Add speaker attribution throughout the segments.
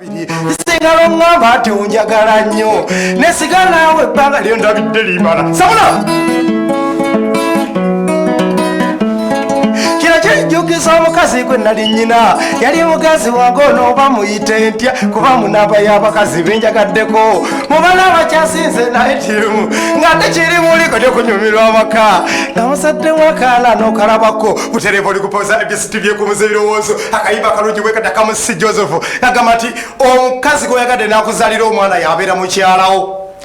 Speaker 1: Singalo ngamba ati unjagala nnyo nesigala naawe ebbanga lyo ndabidde limala sabula kijjukiza omukazi gwe nali nnyina yali mugazi wange onooba muyite ntya kuba munaba y'abakazi benjagaddeko mubana abakyasinze naye tirimu ng'ate kirimuliko tekunyumirwa amaka nga musaddemu akaana n'okalabako butereeva oli kupoza ABSTv kumuza ebirowoozo akayimba akalungi bwekadda kamusi Joseph agamba nti omukazi gweyagadde n'akuzaalira omwana yabeera mukyalawo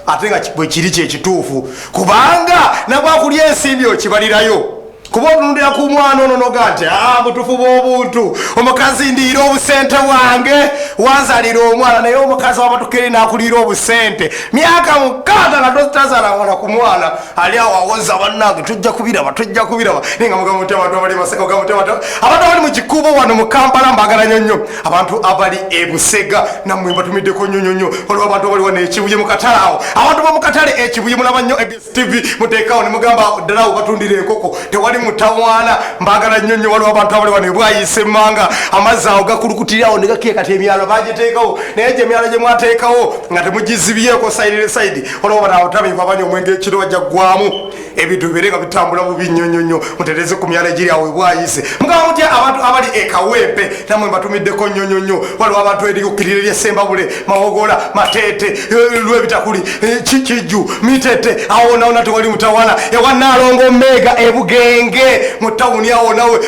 Speaker 1: ate nga bwe kiri kyekituufu kubanga nabwakulya ensimbi okibalirayo kuba otunulira ku mwana ono noga nti butufu bw'obuntu omukazi ndiira obusente bwange wanzalira omwana naye omukazi wabatukere n'akuliira obusente myaka 6 nga totazaala mwana ku mwana ali awo awoza bannange tujja kubiraba nenga mugamba nti abantu abali maseka mugamba nti abantu abali mu kikubo wano mu Kampala mbagala nnyo abantu abali e Busega nammwe mbatumiddeko nnyo waliwo abantu abali wano ekibuye mu katale awo abantu bo mu katale ekibuye mulaba nnyo ABSTv muteekawo ne mugamba ddala awo batundira enkoko tewali mutawana mbagala nnyo waliwo abantu abali wano bwayise manga amazzi awo gakulukutirirawo ne gakiye kati emyalo bagiteekawo naye gye emyalo gye mwateekawo nga temugizibiyeeko sayidi waliwo bano abataminva abanya omwenge ekiro wajja ggwamu ebintu bibere nga bitambula bubi nnyo mutereze ku myalo egiri awo bwayise mugamba mutya abantu abali ekawempe namwe mbatumiddeko nnyo waliwo abantu erikukirira eryesembabule mawogola mateete lwebitakuli kijju mitete awo nawona tewali mutawana ewanaalongo mega ebugenge mu tawuni awo nawe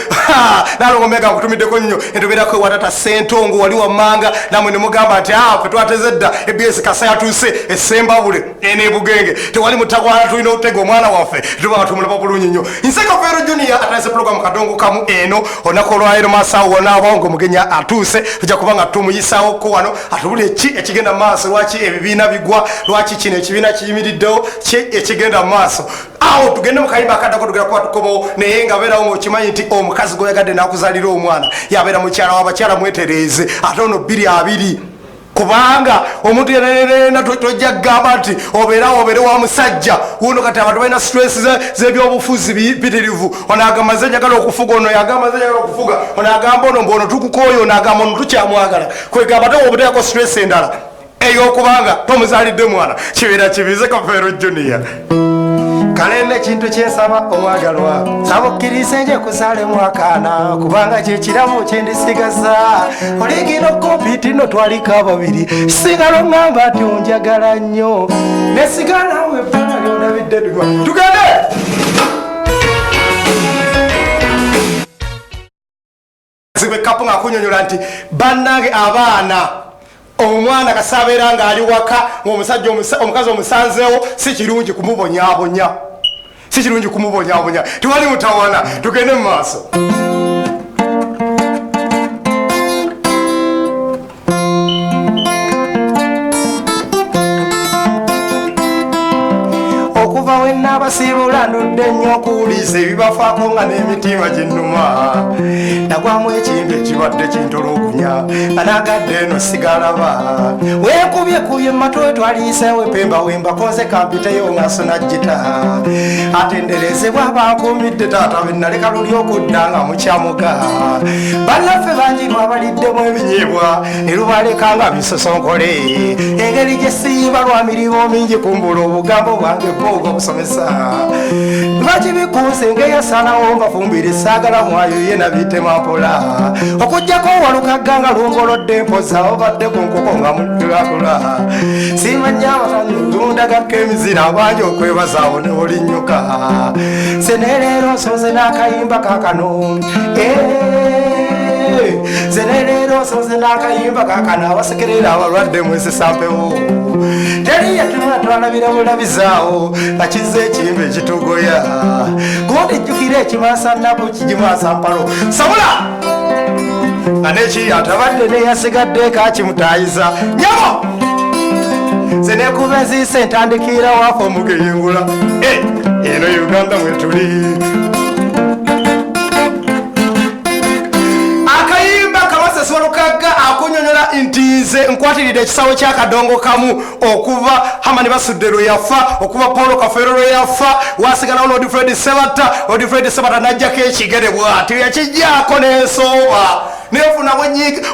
Speaker 1: nalongo mega nkutumiddeko nnyo entoberako ewatata Sentongo wali wammanga namwe ne mugamba nti fe twateze dda ABS kasa yatuuse esembabule enebugenge tewali mutawana tulina okutega omwana waffe tuba tumulaba bulungi nnyo nseka Fero Junior atayise program Kadongo kamu eno onako olwairo masawo wona abongo mugenya atuuse tujja kuba nga tumuyisaawo ko wano atubule ki ekigenda maaso lwaki ebibiina bigwa lwaki kino ekibiina kiyimiriddewo ki ekigenda maaso awo tugende mukayimba akadako tugera kuba tukomawo naye nga beerawo ng'okimanyi nti omukazi gweyagadde n'akuzaalira omwana yabeera mukyala w'abakyala mwetereeze ate ono 2 kubanga omuntu yenena tojja kugamba nti obeere wa musajja wuno kati abantu balina stress z'ebyobufuzi bitirivu ono agamba nze njagala okufuga ono yagamba nze njagala okufuga ono agamba ono mbono tukukooyo ono agamba ono tukyamwagala kwegamba te obuteeko stress endala ey'okubanga tomuzaalidde mwana kibeera kibize Fero Junior kalenda ekintu kyensaba omwagalwa saba okkirize nje kuzaalemu akaana kubanga kyekiramu kyendisigaza oligina kompiti no twaliko ababiri sigala oŋŋamba nti onjagala nnyo nesigala nawe ebbanga lyondabidde tugende zibekapu nga kunyonyola nti bannange abaana omwana kasabeera ng'ali waka ng'omusajja omukazi omusanzeewo si kirungi kumubonyaabonya tewali mutawana tugende mu maaso okuva wennaabasiibula ndudde nnyo okuwuliza ebibafaako nga n'emitima ginnuma nagwamu ekintu ekibadde kintulugunya nga nagadde eno sigalaba weekubyekubye mumatu twaliiseewo epemba wembakoze kampiteyo ngaso najjita atenderezebwa bankumidde taata bennaleka luli okudda nga mukyamuga bannaffe bangi lwabaliddemu ebinyeebwa ne lubaleka nga bisosonkole engeri gye siyiba lwa mirimu mingi kumbula obugambo bwange bwogo obusomesa bakibikuuse ngeyasalawo mbafumbire saagala mwayo ye nabitema mpola okujjako walukagga nga lungolodde mpoza obadde ku nkoko nga mudulakula simanya abatanyi lundagako emizira abangi okwebazaawo ne olinnyoka seneleero nsoze n'akayimba kakano seneleero nsoze n'akayimba kakano abasekerera abalwadde mwesesampewo teri yatuna twalabira bulabizaawo bakize ekiyimba ekitugoya gundi jjukira ekimasa nnaku kigimasa mpalo sabula aneki atabadde neyasigadde kakimutayiza nyamo zenekuba enziise ntandikira waafa omugeyengula eno Uganda mwetuli akayimba kabasesi walukagga akunyonyola nti nze nkwatiride ekisawo kya Kadongo kamu okuva Hamani Basudde yafa okuva Paulo Kafero yafa wasigala Lord Fred Sebata najjako ekigere bwati yakijjaako n'ensooba nefuna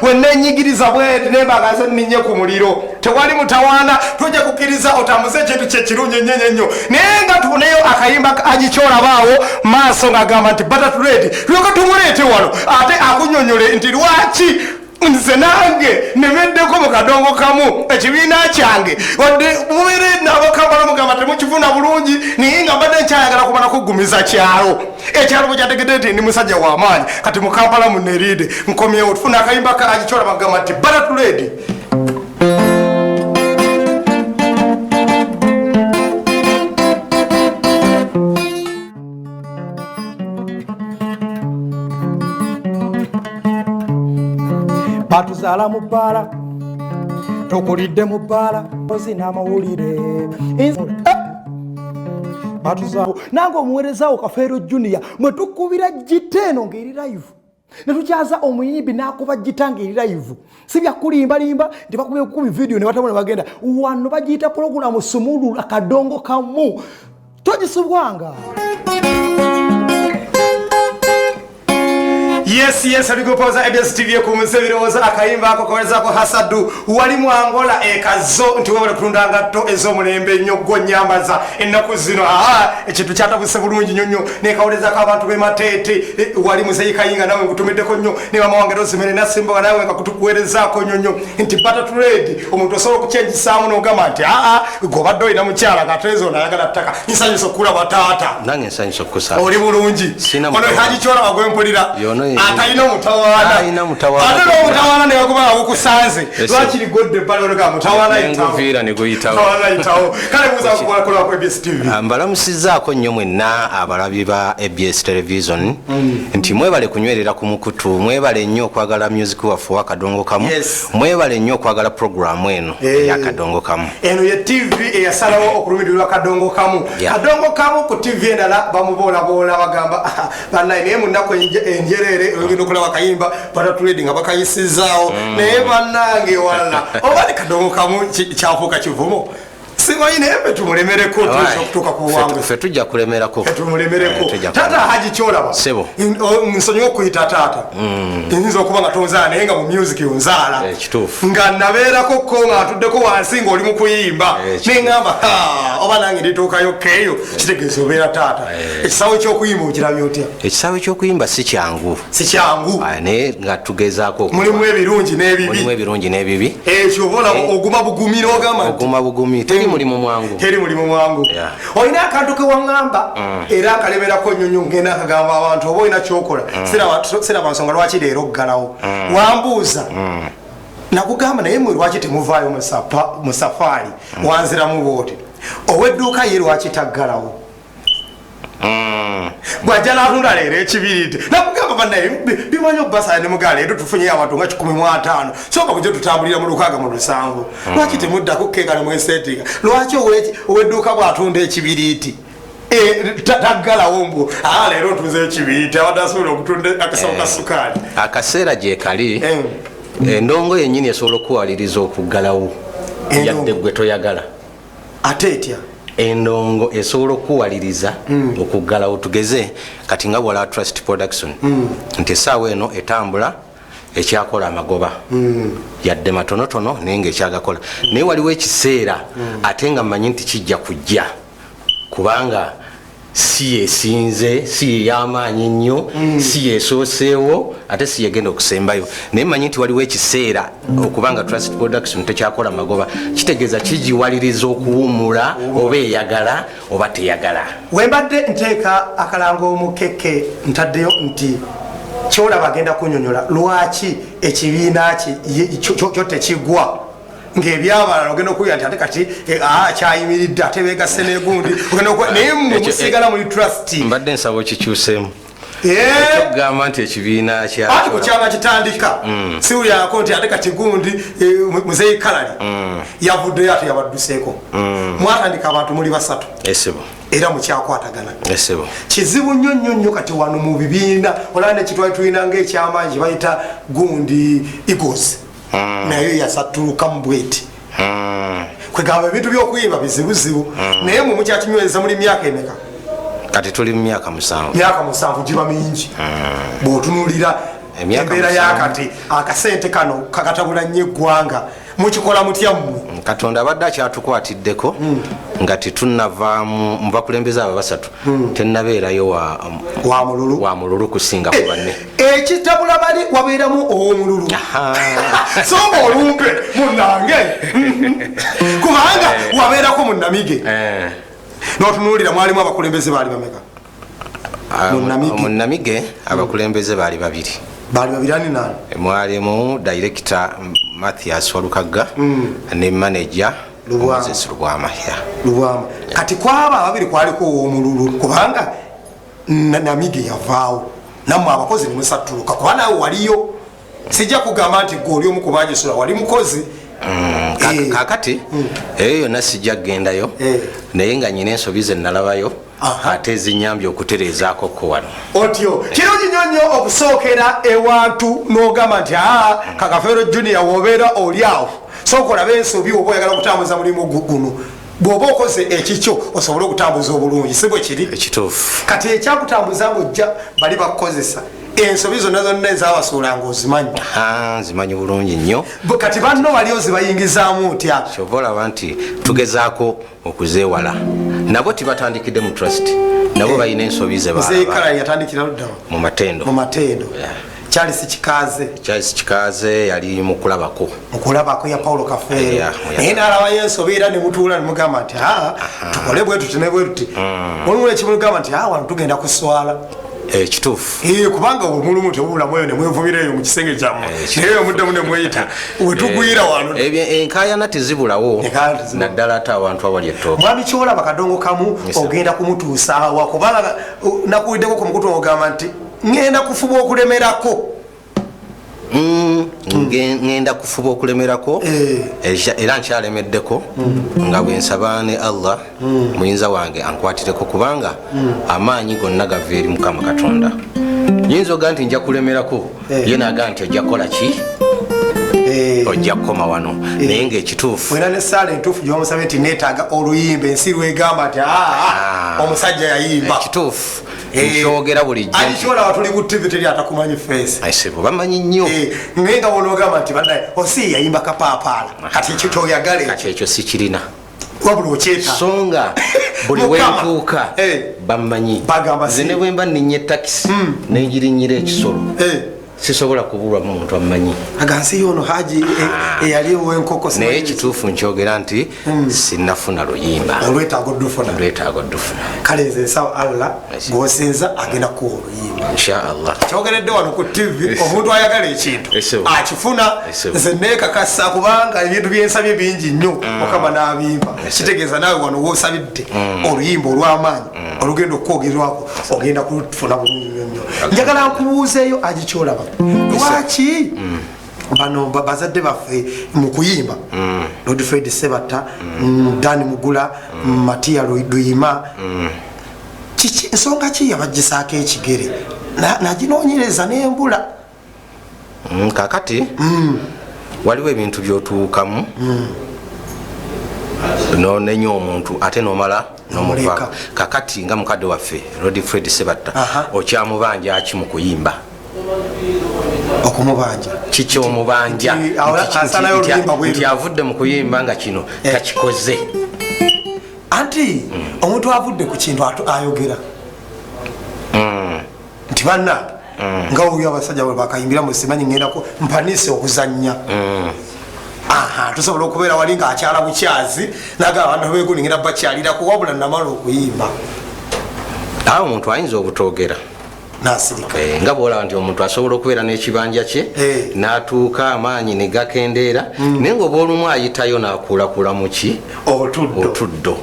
Speaker 1: wennenyigiriza bweti nembagaze ninye ku muliro tewali mutawaana tujja kukkiriza otamuze ekintu kyekirungi nnyo naye nga tufuneyo akayimba agikyolabaawo maaso ng'agamba nti Butterfly tulyoka tumuleete wano ate akunyonyole nti lwaki nze nange nemeddeko mu Kadongo kamu ekibiina kyange wadde mubeere n'abakambala mugamba temukifuna bulungi naye nga mbadde nkyayagala kubana kuggumiza kyalo ekyalo bwe kyategedde nti ndi musajja w'amaanyi kati mu Kampala muneriide nkomyewo tufuna akayimba kaagikyola bagamba nti Butterfly batuzala mu bbala tokulidde mu bbala ozina amawulire batuzala nange omuweerezaawo Kafeero Junior mwe tukubira gita eno ng'eri live ne tukyaza omuyimbi n'akuba gita ng'eri live si bya kulimbalimba nti bakubye kukubi video ne batamu ne bagenda wano bagiyita pulogulamu Sumulula Kadongo kamu togisubwanga. Yes, alikupoza ABSTv ku musebirooza akayimba ako kawezako Hasadu wali mu Angola ekazo nti wewe kutunda ngatto ez'omulembe nnyo gwo nyambaza ennaku zino ekintu kyatabuse bulungi nnyo ne kawulezako abantu be mateete wali muzeyi kayinga nawe ngutumiddeko nnyo ne mama wange Rosemary Nasimba nawe ngakutukuweerezaako nnyo nti Butterfly omuntu osobola okukyejisaamu n'ogamba nti gobadde olina mukyala ngatezo nayagala ttaka nsanyusa okulaba taata
Speaker 2: nange nsanyusa okukusaba
Speaker 1: oli bulungi ono hagikyola bagwempulira Ataino mutawana. Ate no mutawana ne yakuba akukusanze. Lwakiri godde balo ga mutawana itawo.
Speaker 2: Nguvira ne goyitawo.
Speaker 1: Mutawana itawo. Kale buza kukola ku ABSTv.
Speaker 2: Mbalamusizaako nnyo mwenna abalabi ba ABS television nti mwebale kunywerera ku mukutu mwebale nnyo okwagala music waffe wa Kadongo kamu mwebale nnyo okwagala program eno ya Kadongo kamu.
Speaker 1: Eno ye TV eyasalawo okulumirirwa Kadongo kamu. Kadongo kamu ku TV endala bamubola bagamba banaye naye munako enjerere ngino kula bakayimba Butterfly nga bakayisizaawo naye bannange wala obali Kadongo kamu kyafuuka kivumo simanyi naye tumulemereko tukutuuka ku wange
Speaker 2: ffe tujja kulemerako
Speaker 1: tumulemereko tata hagikyolaba
Speaker 2: sebo
Speaker 1: nsonyiwa okuyita taata nyinza okuba nga tonzaala naye nga mu music yonzaala
Speaker 2: kituufu
Speaker 1: nga nabeerako ko nga atuddeko wansi ng'oli mu kuyimba neŋŋamba oba nange ndituukayo keeyo kitegeeza obeera taata ekisawo eky'okuyimba okirabye otya
Speaker 2: ekisawo eky'okuyimba si kyangu naye nga tugezaako
Speaker 1: mulimu ebirungi n'ebibi ekyo oba oguma bugumi n'ogamba
Speaker 2: oguma bugumi teri mulimu mwangu
Speaker 1: olina akantu ke waŋŋamba era akalemerako nnyonnyo ngenda akagamba abantu oba olina kyokola siraba nsonga lwaki leero oggalawo wambuuza nakugamba naye mwe lwaki temuvaayo mu safaari wanziramu bwoti ow'edduuka ye lwaki taggalawo bwajja n'atunda leero ekibiriti nakugamba bannaye bimanyi okubasala ne mugala leero tufunyeyo abantu nga 15 soka bujja tutambulira mu 6 mu 7 lwaki temuddako keeka ne mweseetinga lwaki ow'edduuka bw'atunda ekibiriti taggalawo mbu leero ntuze ekibiriti abadde asobola okutunda akasawo ka sukaali
Speaker 2: akaseera gye kali endongo yennyini esobola okuwaliriza okuggalawo yadde gwe toyagala
Speaker 1: ate etya
Speaker 2: endongo esobola okuwaliriza okuggalawo tugeze kati nga Wala Trust Production nti essaawa eno etambula ekyakola amagoba yadde matonotono naye ng'ekyagakola naye waliwo ekiseera ate nga mmanyi nti kijja kujja kubanga si yesinze si ey'amaanyi nnyo si yeesooseewo ate si yegenda okusembayo naye mmanyi nti waliwo ekiseera okubanga Trust Production tekyakola magoba kitegeeza kigiwaliriza okuwummula oba eyagala oba teyagala
Speaker 1: wembadde nteeka akalango omukeke ntaddeyo nti kyolaba agenda kunyonyola lwaki ekibiina kyo tekigwa ng'ebyabalala ogenda okuwulira nti ate kati kyayimiridde ate beegasse n'egundi naye musigala muli trust
Speaker 2: mbadde nsaba okikyuseemu okugamba nti ekibiina
Speaker 1: ati kukyama kitandika siwulyako nti ate kati gundi muzeyi kalali yavuddeyo ate yabadduseeko mwatandika abantu muli 3 era mukyakwatagana kizibu nnyo kati wano mu bibiina olaba nekitwali tulina ng'ekyamaanyi bayita gundi Eagles naye yasatuluka mu bweti kwegamba ebintu byokuyimba bizibuzibu naye mwe mukyakinyweza muli myaka emeka
Speaker 2: kati tuli mu myaka 7
Speaker 1: giba mingi bw'otunuulira embeera yakati akasente kano kakatabula nnyo eggwanga mukikola mutya mmwe
Speaker 2: katonda abadde akyatukwatiddeko nga tetunnavaamu mu bakulembeze abo basatu tennabeerayo wa mululu kusinga ku banne
Speaker 1: ekitabula bali wabeeramu ow'omululu so ng'olumpe munnange kubanga wabeerako munnamige n'otunuulira mwalimu abakulembeze baali bameka
Speaker 2: munnamige abakulembeze baali babiri
Speaker 1: ani nani
Speaker 2: mwalimu director Mathias Walukagga ne manager Moses Lubwama
Speaker 1: kati kwaba ababiri kwaliko ow'omululu kubanga namige yavaawo nammwe abakozi nimusatuluka kuba nawe waliyo sijja kugamba nti gweoli omu kubagisula wali mukozi
Speaker 2: kakati eyo yonna sijja kgendayo naye nga nyina ensobi ze nalabayo ate ezinyambye okutereezaako ko wano
Speaker 1: otyo kirungi nnyo okusookera ewantu n'ogamba nti kakafeero junior wobeera oli awo sooka olabe ensobi oba oyagala okutambuza mulimu guno bw'oba okoze ekikyo osobole okutambuza obulungi si bwe kiri
Speaker 2: ekituufu
Speaker 1: kati ekyakutambuza ng'ojja bali bakukozesa ensobi zonna zonna ezabasuulanga ozimanyi
Speaker 2: zimanyi bulungi nnyo
Speaker 1: kati banno wali ozibayingizaamu otya
Speaker 2: kyova olaba nti tugezaako okuzeewala nabo tibatandikidde mu trust nabo balina ensobi ze
Speaker 1: balaba yatandikira luddawa
Speaker 2: mu matendo
Speaker 1: Charles
Speaker 2: Kikaze yali mukulabako
Speaker 1: ya Paulo Kafeero naye n'alaba yensobi era ne mutuula ne mugamba nti tukole bwetu tinebwetuti olumula ekimugamba nti wano tugenda kuswala
Speaker 2: ekituufu
Speaker 1: kubanga omulumu tebubulamu eyo ne mwevumireeyo mu kisenge kyammwe naye omuddemu ne mweyita wetugwira wano
Speaker 2: enkaayana tezibulawo naddala ate abantu awali ettooka
Speaker 1: mwami kyolaba Kadongo kamu ogenda kumutuusa awa kubanga nakuwiddeko ku mukutu ogamba nti ngenda kufuba okulemerako
Speaker 2: ngenda kufuba okulemerako era nkyalemeddeko nga bwensaba ne Allah muyinza wange ankwatireko kubanga amaanyi gonna gava eri Mukama Katonda nyinza oga nti nja kulemerako ye naga nti ojja kukola ki ojja kukoma wano naye ngaekituufu
Speaker 1: era nesaala entuufu gyomusabe nti neetaaga oluyimba ensi lwegamba nti omusajja yayimba
Speaker 2: ekituufu nkyogera bulijjo
Speaker 1: alikyola watuli ku TV teri atakumanyi face
Speaker 2: aisebo bamanyi nnyo
Speaker 1: naye nga wonogamba nti banaye osi yayimba kapaapaala kati ekyo kyoyagale
Speaker 2: kati ekyo sikirina
Speaker 1: wabula okyeta
Speaker 2: songa buli wentuuka bamanyi zine bwemba ninnya takisi nenjirinyira ekisolo sisobola kubulwa muntu amanyi
Speaker 1: agansi yono haji eyali wenkoko
Speaker 2: naye ekituufu nkyogera nti sinafuna luyimba
Speaker 1: olwetaago ddufuna kale nze nsawo Allah gwosinza agenda kuwa oluyimba
Speaker 2: inshallah
Speaker 1: kyogeredde wano ku TV omuntu ayagala ekintu akifuna nze neekakasa kubanga ebintu byensabye bingi nnyo Mukama n'abimpa kitegeeza naawe wano woosabidde oluyimba olw'amaanyi olugenda okwogerwako ogenda kufuna bulungi nnyo njagala nkubuuzeeyo agikyolaba lwaki bano bazadde baffe mu kuyimba Lord Fred Sebata Dani Mugula Matia Luyima ensonga ki yabagisaako ekigere naginoonyereza n'embula
Speaker 2: kakati waliwo ebintu byotuukamu nonenya omuntu ate nomala nomuva kakati nga mukadde waffe Lord Fred Sebata okyamubanja aki mu kuyimba
Speaker 1: okumubanja
Speaker 2: kiki omubanja nti avudde mu kuyimba nga kino takikoze
Speaker 1: anti omuntu avudde ku kintu ayogera nti banna nga oyo abasajja bwe bakayimbira mu simanyi ngendako mpanise okuzannya tusobola okubeera wali nga akyala bukyazi naga abantu beguningira bakyalirako wabula namala okuyimba
Speaker 2: awo omuntu ayinza obutogera
Speaker 1: nasirika
Speaker 2: nga bwolaba nti omuntu asobola okubeera n'ekibanja kye n'atuuka amaanyi ne gakendeera naye ngaoba olumu ayitayo n'akuulakula muki otuddo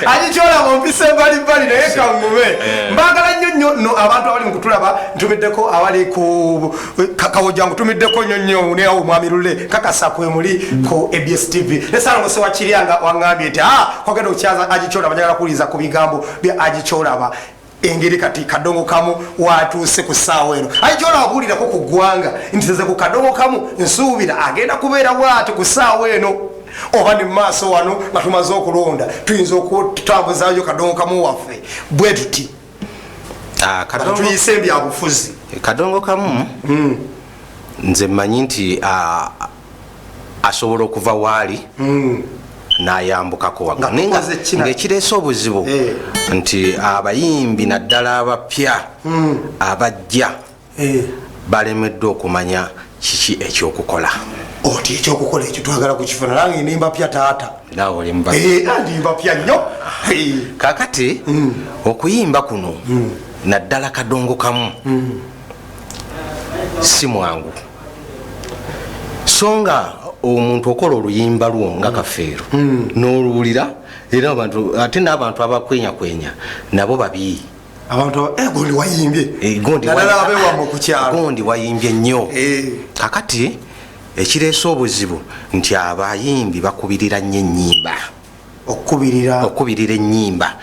Speaker 1: agikyolaba ompisa embalimbali naye kangume mbagala nnyo abantu abali mu kutulaba ntumiddeko abali ku kakawojja nkutumiddeko nnyo neawo omwami Lule kakasa kwe muli ku ABSTv nesalongose wakiryanga waŋŋambye nti kwagenda okukyaza agikyolaba njagala kuwuliriza ku bigambo bya agikyolaba engeri kati Kadongo Kamu watuuse ku ssaawa eno ayijola abulirako ku ggwanga nti seze ku Kadongo Kamu nsuubira agenda kubeera bw'ati ku ssaawa eno oba ne maaso wano nga tumaze okulonda tuyinza okutambuzaayo Kadongo Kamu waffe bwe tuti tuyise ebyabufuzi
Speaker 2: Kadongo Kamu nze mmanyi nti asobola okuva waali n'ayambukako waggulu ng'ekireese obuzibu nti abayimbi naddala abapya abajja balemeddwa okumanya kiki ekyokukola
Speaker 1: oti ekyokukola ekyo twagala kukifuna nange nimba pya taata ndimba pya nnyo
Speaker 2: kakati okuyimba kuno naddala Kadongo Kamu si mwangu so nga omuntu okola oluyimba lwo nga Kafeero n'oluwulira era ate n'abantu abakwenyakwenya nabo babi
Speaker 1: abantu gondi wayimbye
Speaker 2: gondi wayimbye nnyo kakati ekireese obuzibu nti abayimbi bakubirira nnyo ennyimba okubirira ennyimba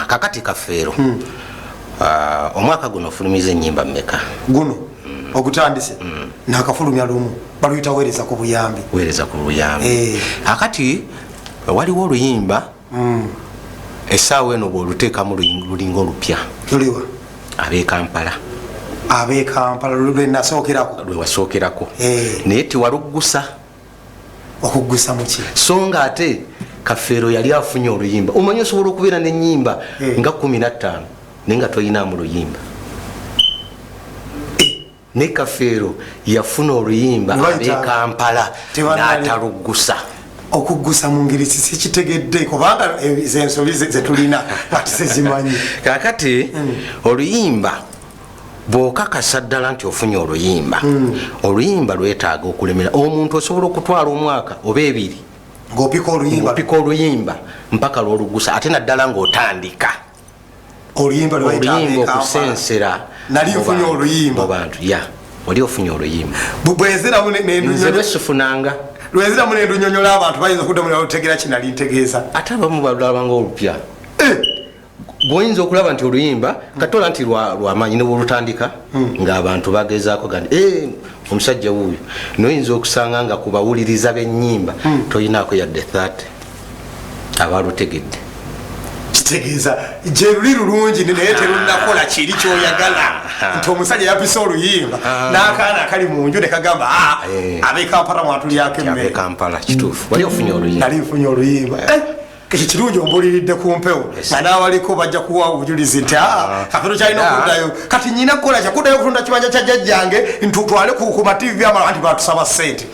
Speaker 2: kakati Kafeero omwaka guno ofulumiza ennyimba mmeka
Speaker 1: guno ogutandise nakafulumya lumu baluyita weereza ku buyambi
Speaker 2: akati waliwo oluyimba essaawa eno bwoluteekamu lulinga olupya
Speaker 1: luliwa ab'Ekampala lwewasookerako naye tiwaluggusa okuggusa muki
Speaker 2: so nga ate Kafeero yali afunye oluyimba omanyi osobola okubeera n'ennyimba nga 15 naye nga toyinaamu luyimba ne Kafeero yafuna oluyimba ab'Ekampala n'ataluggusa
Speaker 1: okuggusa mu ngeri sikitegedde kubanga ensobi zetulina ati sezimanyi
Speaker 2: kakati oluyimba bw'okakasa ddala nti ofunye oluyimba lwetaaga okulemera omuntu osobola okutwala omwaka oba ebiri ng'opika oluyimba mpaka lwoluggusa ate naddala ng'otandika oluyimba okusensera
Speaker 1: nali nfunye oluyimba
Speaker 2: mu bantu wali ofunye oluyimba
Speaker 1: nze
Speaker 2: lwesifunanga
Speaker 1: lweziramu nendunyonyola abantu bayinza okuddamu otegera kinali ntegeeza
Speaker 2: ate abamu balabanga olupya bwoyinza okulaba nti oluyimba katola nti lwamaanyi nebwolutandika ng'abantu bagezaako gandi omusajja wuuyo noyinza okusanga nga ku bawuliriza b'ennyimba toyinaako yadde 30 abalutegedde
Speaker 1: kitegeeza gye luli lulungi naye terunakola kiri kyoyagala nti omusajja yapisa oluyimba n'akaana akali mu nju ne kagamba ab'Ekampala mwatulyako emmere
Speaker 2: kituufu wali ofunye oluyimba
Speaker 1: nali nfunye oluyimba ekirungi ombuliridde ku mpewo nga n'abaliko bajja kuwa obujulizi nti Kafeero kyalina okuddayo kati nyina kukola kyakuddayo okutunda kibanja kya jjajjange ntutwale ku mativi amala nti batusaba ssente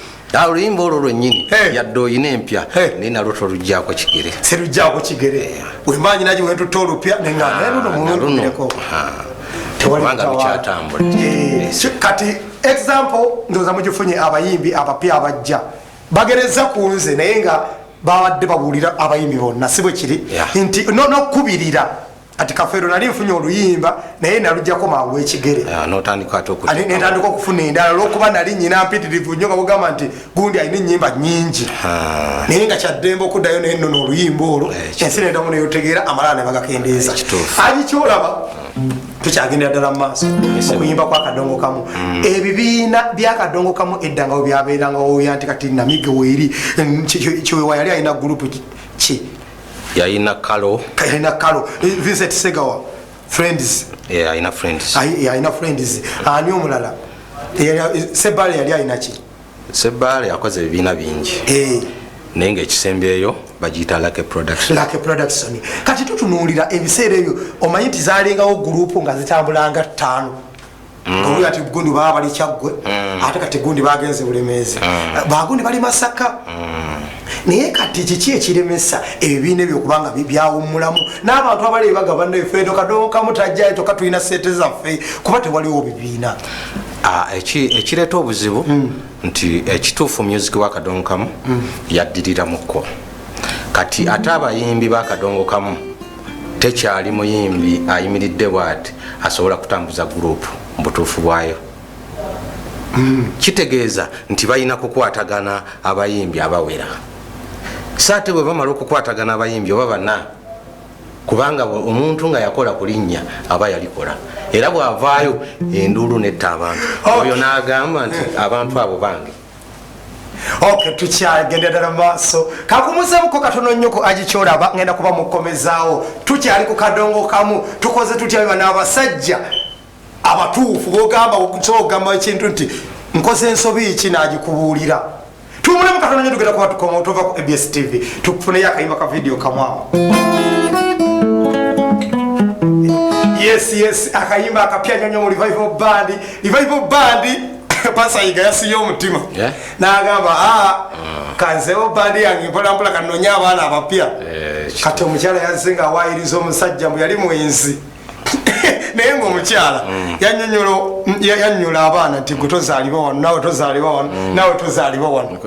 Speaker 2: oluyimba olwo lwennyini yadde oyina empya naye nalwo toluggyako kigere
Speaker 1: seruggyako kigere wembanyi nagi wentutta olupya nenganerunomumireko
Speaker 2: tewalibanga lukyatambula
Speaker 1: kati example ndoza mugifunye abayimbi abapya abajja bagereza ku nze naye nga babadde babuulira abayimbi bonna si bwe kiri nti nokubirira ati Kafeero nali nfunye oluyimba naye naluggyako mangu ekigere
Speaker 2: netandika
Speaker 1: okufuna endala olwokuba nali nyina mpitirivu nnyo nga bugamba nti gundi alina ennyimba nnyingi naye nga kyaddembe okuddayo naye nno n'oluyimba olwo ensi nendamu neyotegeera amalala ne bagakendeeza agikyolaba tukyagendera ddala mu maaso okuyimba kwa Kadongo Kamu ebibiina bya Kadongo Kamu edda nga byabeerangawo yanti kati Namige weeri Kiwewa yali alina gurupu ki
Speaker 2: yalina kalo
Speaker 1: Vincent Segawa Friends
Speaker 2: alina Friends
Speaker 1: ani omulala Sebale yali alina ki
Speaker 2: Sebale yakoze ebibiina bingi naye ngaekisembyeyo bagiyita Lake Production
Speaker 1: kati tutunuulira ebiseera ebyo omanyi nti zalengawo gurupu nga zitambulanga 5 ng'oluli ati gundi baba bali Kyaggwe ate kati gundi bagenze Bulemeezi bagundi bali Masaka naye kati kiki ekiremesa ebibiina ebyo kubanga byawummulamu n'abantu abali bagabana effeedo Kadongo Kamu tajjayo toka tulina ssente zaffe kuba tewaliwo bibiina
Speaker 2: ekireeta obuzibu nti ekituufu music wa Kadongo Kamu yaddiriramuko kati ate abayimbi ba Kadongo Kamu tekyali muyimbi ayimiridde bwati asobola kutambuza gurupu mu butuufu bwayo kitegeeza nti balina kukwatagana abayimbi abawera saate bwe bamala okukwatagana abayimbi oba bana kubanga omuntu nga yakola kulinnya aba yalikola era bwavaayo enduulu netta abantu oyo n'agamba nti abantu abo bange.
Speaker 1: Okay, tukyagenda ddala maaso kakumuzeemuko katono nnyo agikyolaba ngenda kuba mukomezaawo. Tukyali ku kadongo kamu tukoze tutya biba n'abasajja abatuufu bogamba okugamba ekintu nti nkoze ensobi ki n'agikubuulira. Tumulemu katono nnyo tugenda kuba tukoma otova ku ABSTv tukufuneyo akayimba ka vidiyo kamwawo. Yes, akayimba akapya nnyo mu revival band pasayiga yasiyo omutima n'agamba kanzewo bandi yange mpolampola kanonya abaana abapya kati omukyala yazze nga awayiriza omusajja mbu yali mwenzi naye ngaomukyala yannyonnyola abaana nti gwe tozaalibwa wano nawe tozaalibwa wano nawe tozaalibwa wano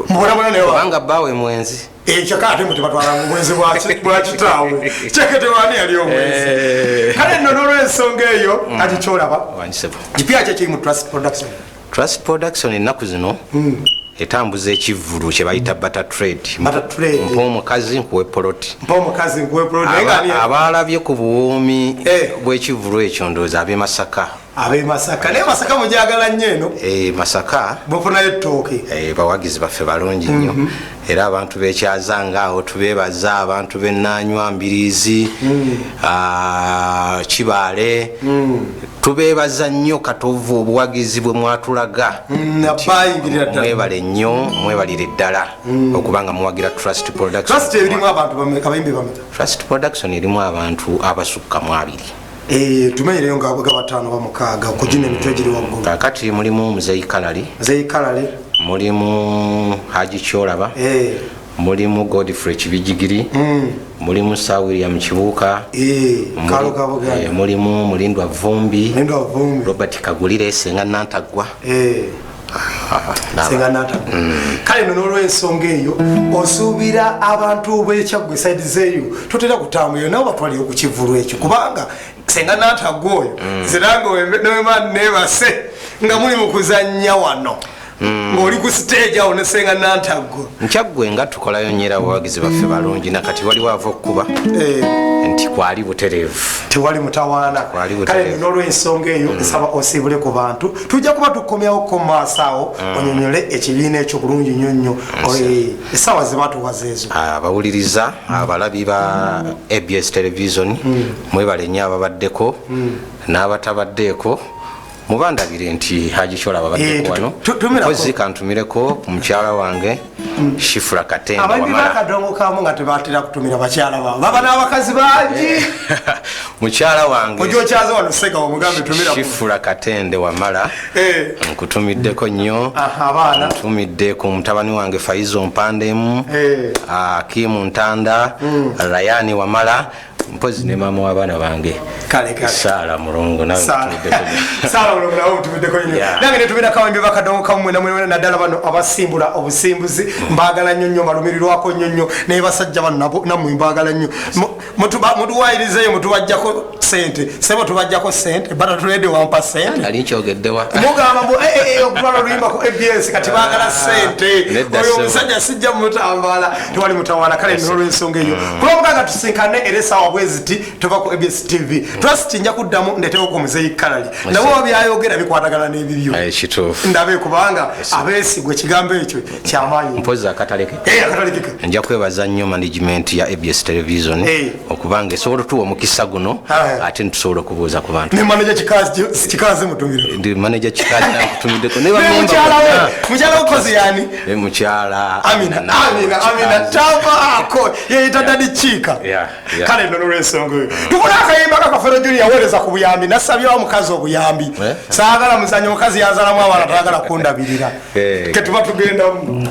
Speaker 1: mubonabona
Speaker 2: nayebanga bbawe mwenzi
Speaker 1: ekyo kati mutebatwala mu bwenzi bwakitaawe kyeketewani yali omwenzi kale nno n'olwensonga eyo agikyolaba kipya kye kiri mu Trust Production.
Speaker 2: Trust Production ennaku zino etambuza ekivvulu kye bayita butter trade. Mpa omukazi nkuwe poloti. Abalabye ku buwoomi bw'ekivvulu ekyo ndowooza ab'e Masaka.
Speaker 1: Naye Masaka mujagala nnyo eno.
Speaker 2: Masaka
Speaker 1: mufunayo ettooke.
Speaker 2: Bawagizi baffe balungi nnyo era abantu bekyazanga awo tubeebaza abantu b'Ennanywa Mbiriizi Kibaale tubeebaza nnyo katovu obuwagizi bwe mwatulaga. Mwebale nnyo mwebalire ddala okubanga muwagira Trust Production. Trust Production erimu abantu abasukka mu 2.
Speaker 1: Tumenyereyo nga batano bamukaaga okugina emitwe giri waggulu.
Speaker 2: Kakati mulimu Muzeyi Kalali, mulimu Haji Kyolaba, mulimu Godfrey Kibijigiri, mulimu Sir William Kibuuka, mulimu Mulindwa Vumbi, Robert Kagulire, Senga Nantagwa. Kale nno n'olw'ensonga eyo osuubira abantu b'ekyaggwe side zeeyo totera kutambula nabo batwalire ku kivvulu ekyo kubanga Senga Nantagwa oyo ziranga wemani neebase nga muli mu kuzannya wano ng'oli ku stage awo ne Senga Nantagwa. Nkyaggwe nga tukolayo nnyera abawagizi baffe balungi nakati waliwo ava okukuba nti kwali butereevu
Speaker 1: tewali mutawaana. Kale n'olw'ensonga eyo nsaba osiibule ku bantu tujja kuba tukomyawo ko maaso awo onyonyole ekibiina ekyo bulungi nnyo nnyo essaawa ze batuwaza ezo.
Speaker 2: Abawuliriza abalabi ba ABS television mwebale nnyo ababaddeko n'abatabaddeeko mubandabire nti Haji Kyolaba baddeko wano kozi kantumireko ku mukyala wange Shifura Katende Wamala.
Speaker 1: Abandi bakadongo kamu nga tebatera kutumira bakyala babo baba n'abakazi bangi.
Speaker 2: Mukyala wange
Speaker 1: ojo kyaza wano sega omugambe tumira
Speaker 2: Shifura Katende Wamala nkutumiddeko nnyo
Speaker 1: abaana
Speaker 2: ntumidde ku mutabani wange Faizo Mpandemu Akimu Ntanda Rayani Wamala mpozi ne mama w'abaana bange Sala Mulongo nawe
Speaker 1: Sala Mulongo nawe tumideko nnyo nange ne tumira kawembe bakadongo kamu mwena naddala bano abasimbula obusimbuzi mbagala nnyo balumirirwako nnyo naye basajja bano nammwe mbagala nnyo mutuwayirizeeyo mutubajjako sente sebo tubajjako sente bata tulede wampa sente
Speaker 2: ali nkyogeddewa
Speaker 1: mugamba mbu okutwala oluyimba ku ABS kati baagala sente oyo omusajja sijja mutambala tewali mutawaana. Kale n'olw'ensonga eyo kulomukanga tusinkane era essaawa bweziti tova ku ABSTv Trust nja kuddamu ndetewo ku Muzeyi Kalali nabo byayogera bikwatagana n'ebibyo ndabe kubanga abeesigwa ekigambo ekyo kyamaanyi
Speaker 2: mpozi akataleke nja kwebaza nnyo management ya ABS television okubanga esobola tuwa omukisa guno ate ntusobola okubuuza ku bantu
Speaker 1: ne manager kikaze mutumire
Speaker 2: ndi manager kikaze nakutumiddeko ne
Speaker 1: mukyala okozi yani
Speaker 2: mukyala
Speaker 1: Amina tabako yeyita dadi chika kale nno n'olw'ensonga eyo tubula akayimba kakafero juli yaweereza ku buyambi nasabyawo omukazi obuyambi saagala muzanyo omukazi yazalamu abaana tayagala kundabirira ketuba tugendamu